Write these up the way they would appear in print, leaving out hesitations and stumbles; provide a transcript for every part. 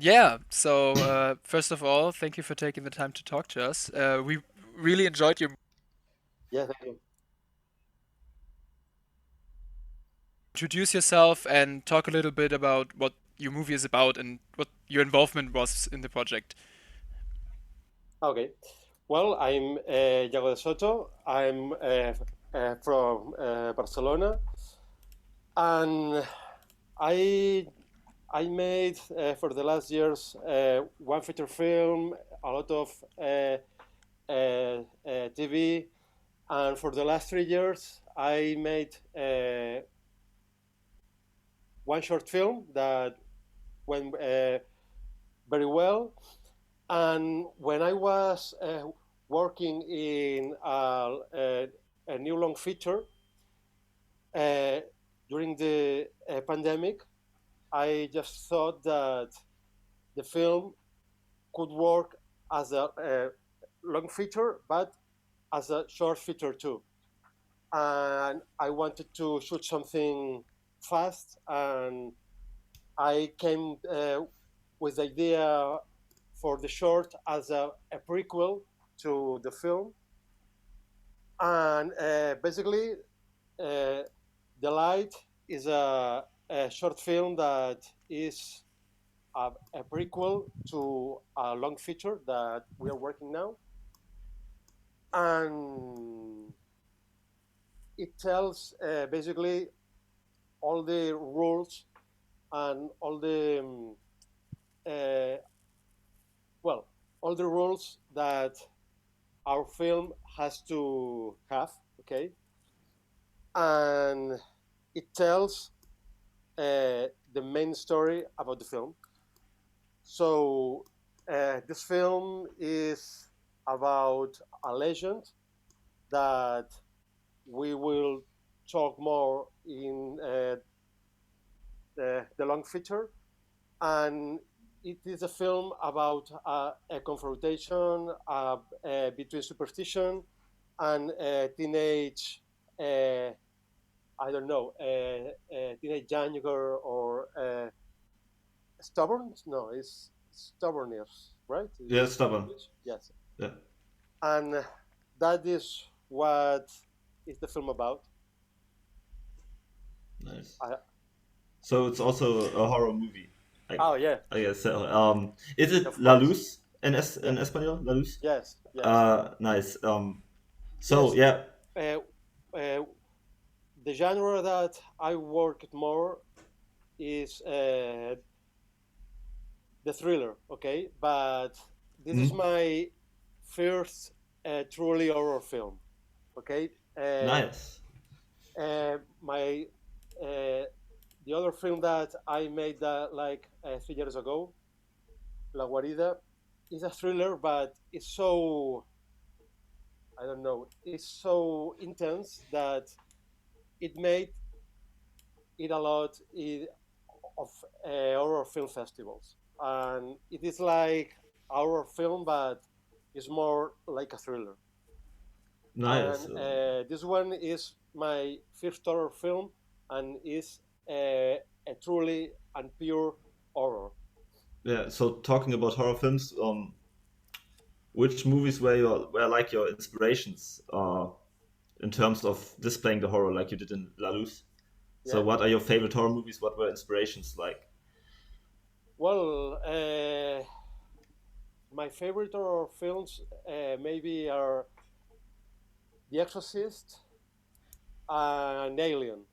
Yeah, so first of all, thank you for taking the time to talk to us. We really enjoyed your Yeah, thank you. introduce yourself and talk a little bit about what your movie is about and what your involvement was in the project. Okay. Well, I'm Iago de Soto. I'm from Barcelona, and I I made for the last years one feature film, a lot of TV, and for the last 3 years I made one short film that went very well. And when I was working in a new long feature uh, during the pandemic, I just thought that the film could work as a long feature, but as a short feature too. And I wanted to shoot something fast, and I came with the idea for the short as a prequel to the film. And basically, uh, The Light is a short film that is a prequel to a long feature that we are working now. And it tells basically all the rules and all the, uh, well, all the rules that our film has to have, okay? And it tells the main story about the film. So this film is about a legend that we will talk more in the long feature, and it is a film about a confrontation between superstition and teenage. I don't know, teenage anger or stubborn? No, it's stubbornness, right? Yeah, Is in stubborn. English? Yes. Yeah, And that is what is the film about. nice. I, So it's also a horror movie. I, oh yeah, I guess so. Is it of La course. Luz in Yeah. Espanol? La Luz. Yes. Yes. Nice. So Yes. yeah. Uh, uh, the genre that I worked more is the thriller. Okay, but this is Hmm? my first truly horror film. Okay. Nice. My the other film that I made like 3 years ago, La Guarida, is a thriller, but it's so, I don't know, it's so intense that it made it a lot of horror film festivals, and it is like horror film, but it's more like a thriller. And Nice. this one is my first horror film, and is a truly and pure horror. Yeah. So talking about horror films, which movies were like your inspirations in terms of displaying the horror, like you did in La Luz? So Yeah. what are your favorite horror movies? What were inspirations like? Well, my favorite horror films maybe are The Exorcist and Alien.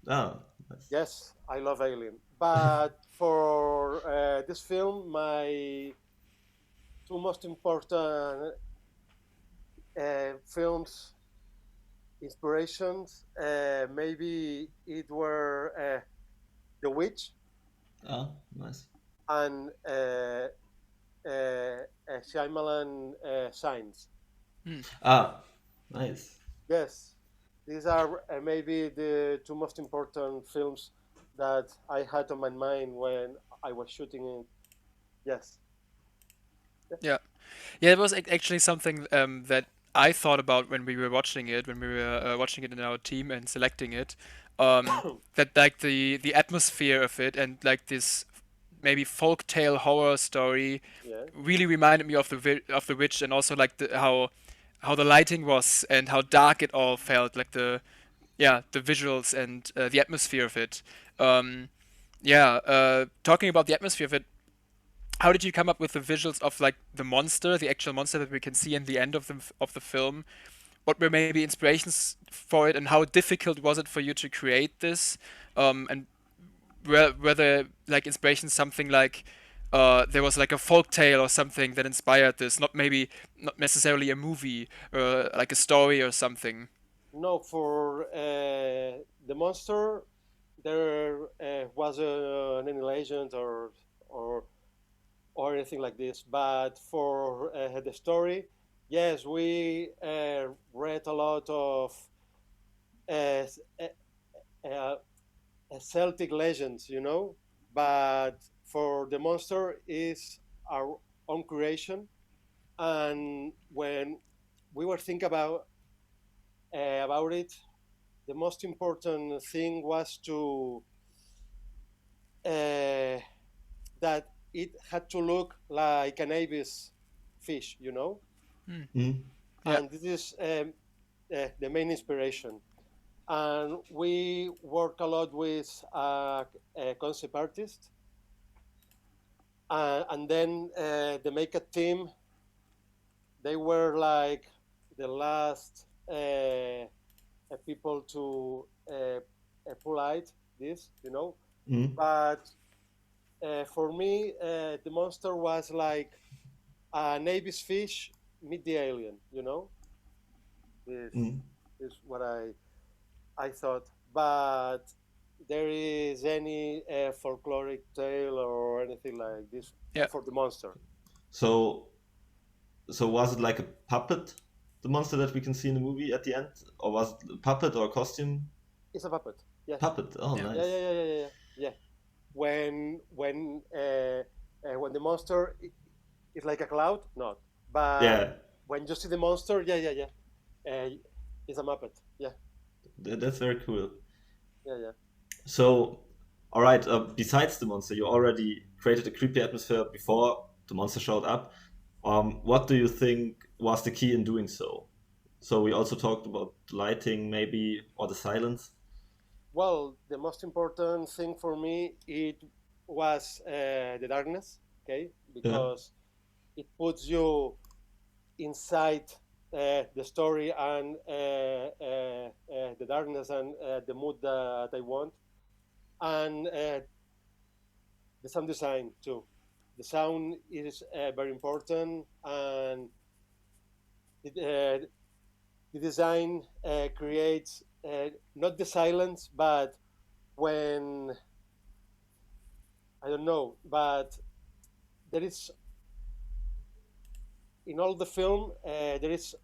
Ah, nice. Yes, I love Alien. But for this film, my two most important films inspirations, maybe it were The Witch Ah, nice. and Shyamalan Signs. Hmm. Ah, nice. Yes, these are maybe the two most important films that I had on my mind when I was shooting it. Yes. Yeah, yeah, it was actually something that I thought about when we were watching it, when we were watching it in our team and selecting it. That like the atmosphere of it and like this maybe folktale horror story Yeah. really reminded me of of the Witch, and also like how the lighting was and how dark it all felt, like the visuals and the atmosphere of it. Um, Talking about the atmosphere of it, how did you come up with the visuals of like the monster, the actual monster that we can see in the end of the film? What were maybe inspirations for it, and how difficult was it for you to create this? And were there like inspirations, something like there was like a folk tale or something that inspired this, not necessarily a movie or like a story or something? No, for the monster, there wasn't any legend or or anything like this. But for the story, yes, we read a lot of uh, uh, Celtic legends, you know. But for the monster is our own creation. And when we were thinking about it, the most important thing was to uh, that it had to look like an abyss fish, you know. Hmm. Mm. Yeah. And this is the main inspiration. And we work a lot with a concept artist, and then the makeup team. They were like the last people to pull out this, you know. Mm. But for me, the monster was like a Navy's fish meet the alien, you know. This Mm. is what I thought. But there is any folkloric tale or anything like this Yeah. for the monster. So so was it like a puppet, the monster that we can see in the movie at the end, or was it a puppet or a costume It's a puppet. Yes. puppet? Oh, Yeah. Yeah. Yeah. nice. Yeah. Yeah. Yeah. Yeah. Yeah. When the monster is like a cloud, not. But Yeah, when you see the monster, yeah. Yeah. Yeah. It's a muppet. Yeah. that's very cool. Yeah. Yeah. So, all right. Besides the monster, you already created a creepy atmosphere before the monster showed up. What do you think was the key in doing so? So we also talked about lighting, maybe, or the silence. Well, the most important thing for me it was the darkness. Okay, Yeah. because it puts you inside the story and the darkness and the mood that I want, and the sound design too. The sound is very important, and the, the design creates not the silence, but when I don't know, but there is in all the film there is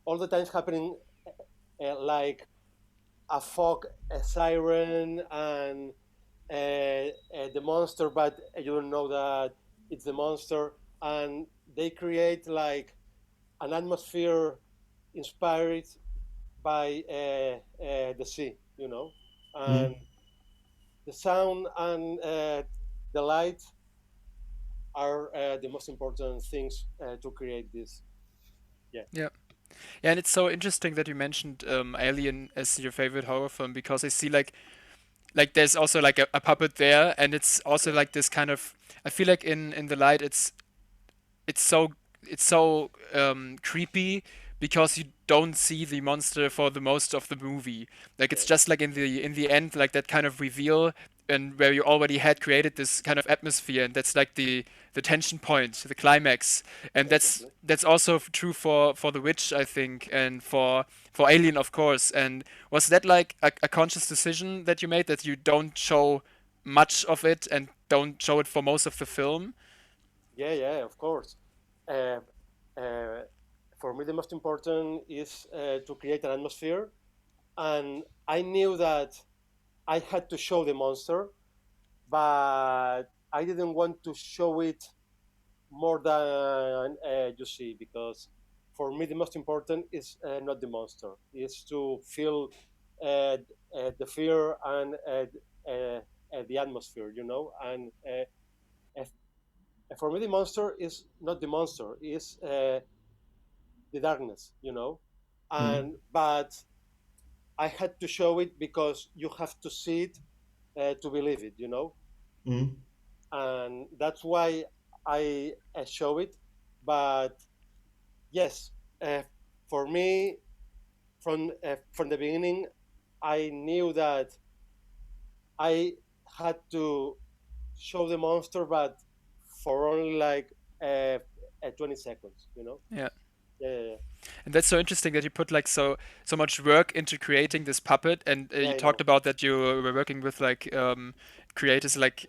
all the times happening like a fog, a siren, and the monster, but you don't know that it's the monster, and they create like an atmosphere inspired by the sea, you know, and Mm. the sound and the light are the most important things to create this. Yeah, Yeah. Yeah, and it's so interesting that you mentioned Alien as your favorite horror film, because I see like there's also like a puppet there, and it's also yeah, like this kind of, I feel like in the light it's so it's so creepy, because you don't see the monster for the most of the movie. Like it's yeah, just like in the end, like that kind of reveal, and where you already had created this kind of atmosphere, and that's like the tension point, the climax, and exactly. that's also true for the Witch, I think, and for Alien, of course. And was that like a conscious decision that you made, that you don't show much of it and don't show it for most of the film? Yeah, yeah, of course. Uh, uh, for me, the most important is to create an atmosphere, and I knew that I had to show the monster, but I didn't want to show it more than you see, because for me the most important is not the monster, is to feel the fear and the atmosphere, you know, and For me, the monster is not the monster; is the darkness, Mm, And but I had to show it because you have to see it to believe it. mm, And that's why I show it. But yes, uh, for me, from the beginning, I knew that I had to show the monster, but for only like 20 seconds. Yeah. Yeah, And that's so interesting that you put like so much work into creating this puppet, and yeah, you I talked know. about that you were working with like creators, like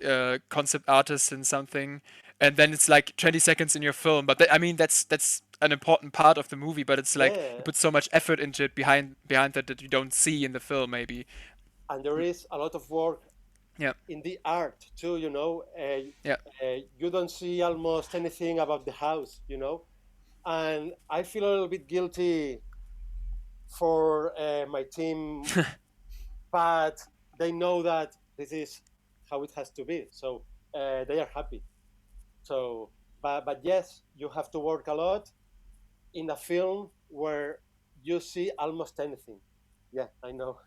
concept artists and something, and then it's like 20 seconds in your film. But I mean, that's an important part of the movie, but it's like you Yeah, put so much effort into it behind that you don't see in the film, maybe. and there is a lot of work Yeah, in the art too. yeah, You don't see almost anything about the house. And I feel a little bit guilty for my team, but they know that this is how it has to be, so they are happy. So, but yes, you have to work a lot in a film where you see almost anything. Yeah, I know.